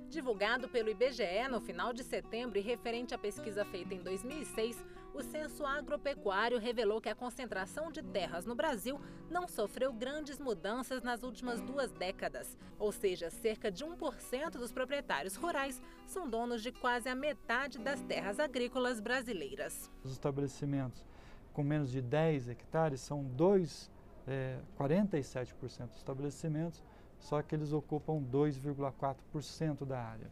Divulgado pelo IBGE no final de setembro e referente à pesquisa feita em 2006, o Censo Agropecuário revelou que a concentração de terras no Brasil não sofreu grandes mudanças nas últimas 2 décadas. Ou seja, cerca de 1% dos proprietários rurais são donos de quase a metade das terras agrícolas brasileiras. Os estabelecimentos com menos de 10 hectares são 47% dos estabelecimentos, só que eles ocupam 2,4% da área.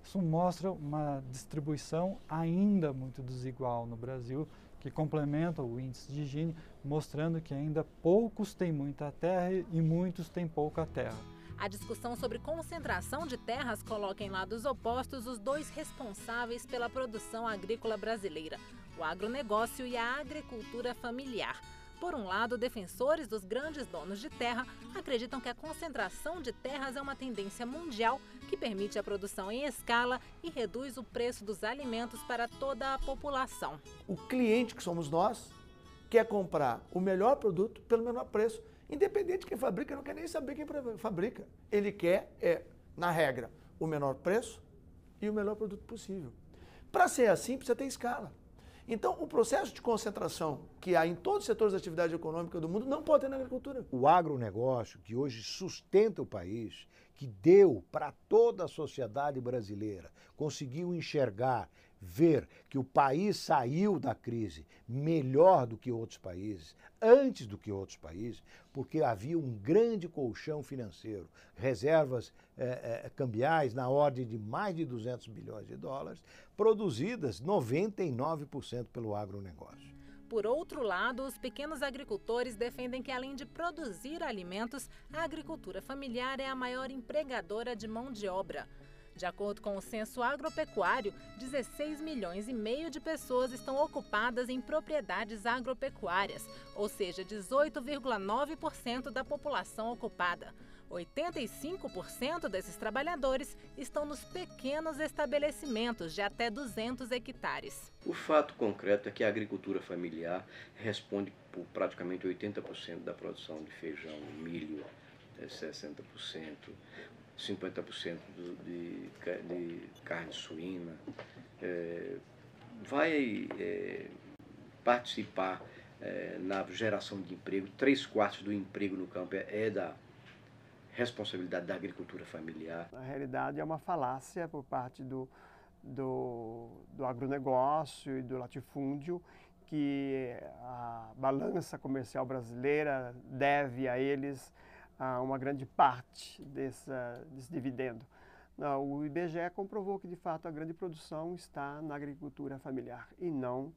Isso mostra uma distribuição ainda muito desigual no Brasil, que complementa o índice de Gini, mostrando que ainda poucos têm muita terra e muitos têm pouca terra. A discussão sobre concentração de terras coloca em lados opostos os 2 responsáveis pela produção agrícola brasileira, o agronegócio e a agricultura familiar. Por um lado, defensores dos grandes donos de terra acreditam que a concentração de terras é uma tendência mundial que permite a produção em escala e reduz o preço dos alimentos para toda a população. O cliente, que somos nós, quer comprar o melhor produto pelo menor preço. Independente de quem fabrica, não quer nem saber quem fabrica. Ele quer, na regra, o menor preço e o melhor produto possível. Para ser assim, precisa ter escala. Então, o processo de concentração que há em todos os setores da atividade econômica do mundo não pode ter na agricultura. O agronegócio, que hoje sustenta o país, que deu para toda a sociedade brasileira, conseguiu enxergar, ver que o país saiu da crise melhor do que outros países, antes do que outros países, porque havia um grande colchão financeiro, reservas cambiais na ordem de mais de 200 bilhões de dólares, produzidas 99% pelo agronegócio. Por outro lado, os pequenos agricultores defendem que, além de produzir alimentos, a agricultura familiar é a maior empregadora de mão de obra. De acordo com o Censo Agropecuário, 16 milhões e meio de pessoas estão ocupadas em propriedades agropecuárias, ou seja, 18,9% da população ocupada. 85% desses trabalhadores estão nos pequenos estabelecimentos de até 200 hectares. O fato concreto é que a agricultura familiar responde por praticamente 80% da produção de feijão, milho, 60%, 50% de carne suína, vai participar na geração de emprego. 3/4 do emprego no campo é da responsabilidade da agricultura familiar. Na realidade, é uma falácia por parte do agronegócio e do latifúndio que a balança comercial brasileira deve a eles uma grande parte desse dividendo. O IBGE comprovou que, de fato, a grande produção está na agricultura familiar e não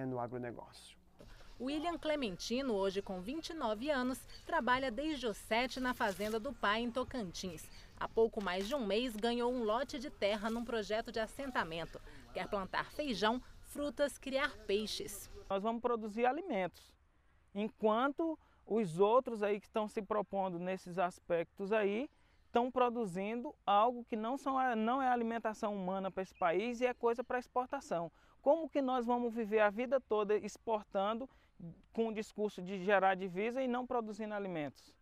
no agronegócio. William Clementino, hoje com 29 anos, trabalha desde os 7 na fazenda do pai em Tocantins. Há pouco mais de um mês, ganhou um lote de terra num projeto de assentamento. Quer plantar feijão, frutas, criar peixes. Nós vamos produzir alimentos, enquanto os outros aí que estão se propondo nesses aspectos aí, estão produzindo algo que não é alimentação humana para esse país e é coisa para exportação. Como que nós vamos viver a vida toda exportando com o discurso de gerar divisa e não produzindo alimentos,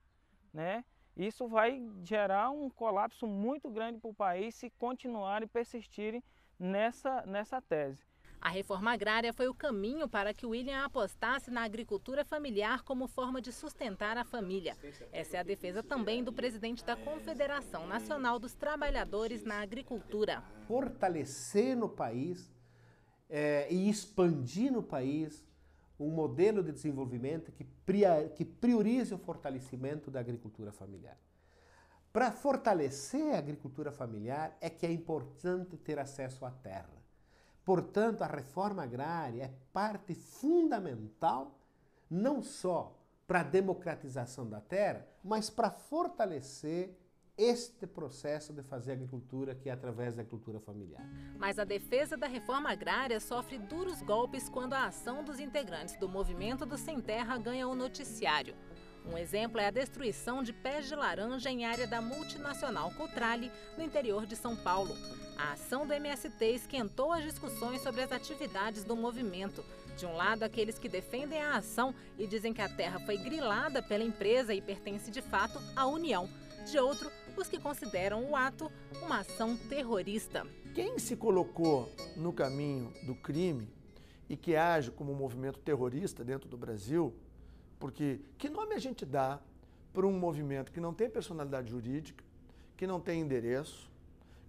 né? Isso vai gerar um colapso muito grande para o país se continuarem e persistirem nessa tese. A reforma agrária foi o caminho para que William apostasse na agricultura familiar como forma de sustentar a família. Essa é a defesa também do presidente da Confederação Nacional dos Trabalhadores na Agricultura. Fortalecer no país e expandir no país um modelo de desenvolvimento que priorize o fortalecimento da agricultura familiar. Para fortalecer a agricultura familiar é que é importante ter acesso à terra. Portanto, a reforma agrária é parte fundamental não só para a democratização da terra, mas para fortalecer este processo de fazer agricultura que é através da agricultura familiar. Mas a defesa da reforma agrária sofre duros golpes quando a ação dos integrantes do Movimento do Sem Terra ganha o noticiário. Um exemplo é a destruição de pés de laranja em área da multinacional Cotrale, no interior de São Paulo. A ação do MST esquentou as discussões sobre as atividades do movimento. De um lado, aqueles que defendem a ação e dizem que a terra foi grilada pela empresa e pertence de fato à União. De outro, os que consideram o ato uma ação terrorista. Quem se colocou no caminho do crime e que age como um movimento terrorista dentro do Brasil, porque que nome a gente dá para um movimento que não tem personalidade jurídica, que não tem endereço,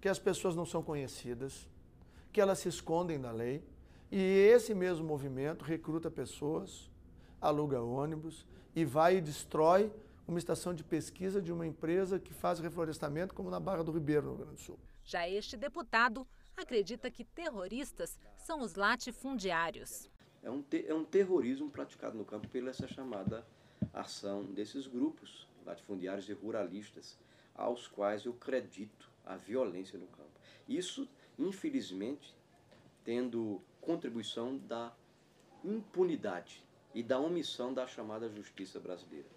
que as pessoas não são conhecidas, que elas se escondem da lei, e esse mesmo movimento recruta pessoas, aluga ônibus e vai e destrói uma estação de pesquisa de uma empresa que faz reflorestamento, como na Barra do Ribeiro, no Rio Grande do Sul. Já este deputado acredita que terroristas são os latifundiários. É um terrorismo praticado no campo pela essa chamada ação desses grupos latifundiários e ruralistas, aos quais eu acredito a violência no campo. Isso, infelizmente, tendo contribuição da impunidade e da omissão da chamada justiça brasileira.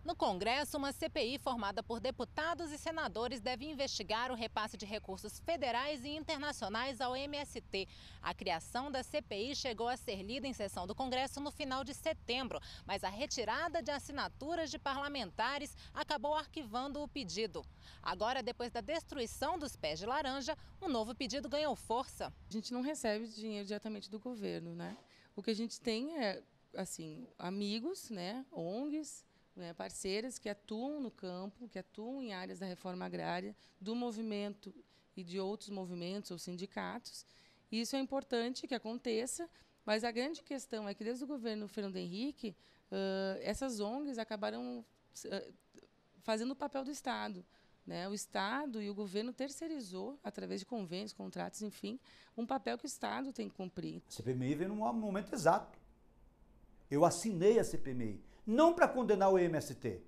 No Congresso, uma CPI formada por deputados e senadores deve investigar o repasse de recursos federais e internacionais ao MST. A criação da CPI chegou a ser lida em sessão do Congresso no final de setembro, mas a retirada de assinaturas de parlamentares acabou arquivando o pedido. Agora, depois da destruição dos pés de laranja, um novo pedido ganhou força. A gente não recebe dinheiro diretamente do governo, né? O que a gente tem é, assim, amigos, né, ONGs, parceiras que atuam no campo, que atuam em áreas da reforma agrária, do movimento e de outros movimentos ou sindicatos. E isso é importante que aconteça, mas a grande questão é que desde o governo Fernando Henrique, essas ONGs acabaram fazendo o papel do Estado. Né? O Estado e o governo terceirizou, através de convênios, contratos, enfim, um papel que o Estado tem que cumprir. A CPMI veio num momento exato. Eu assinei a CPMI. Não para condenar o MST.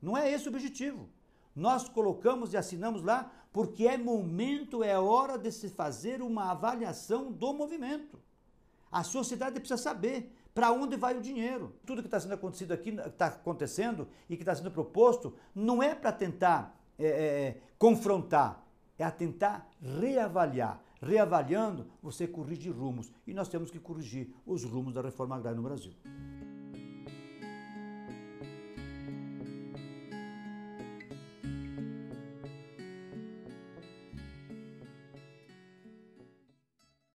Não é esse o objetivo. Nós colocamos e assinamos lá porque é momento, é hora de se fazer uma avaliação do movimento. A sociedade precisa saber para onde vai o dinheiro. Tudo que está sendo acontecido aqui, está acontecendo e que está sendo proposto, não é para tentar confrontar, é a tentar reavaliar. Reavaliando, você corrige rumos. E nós temos que corrigir os rumos da reforma agrária no Brasil.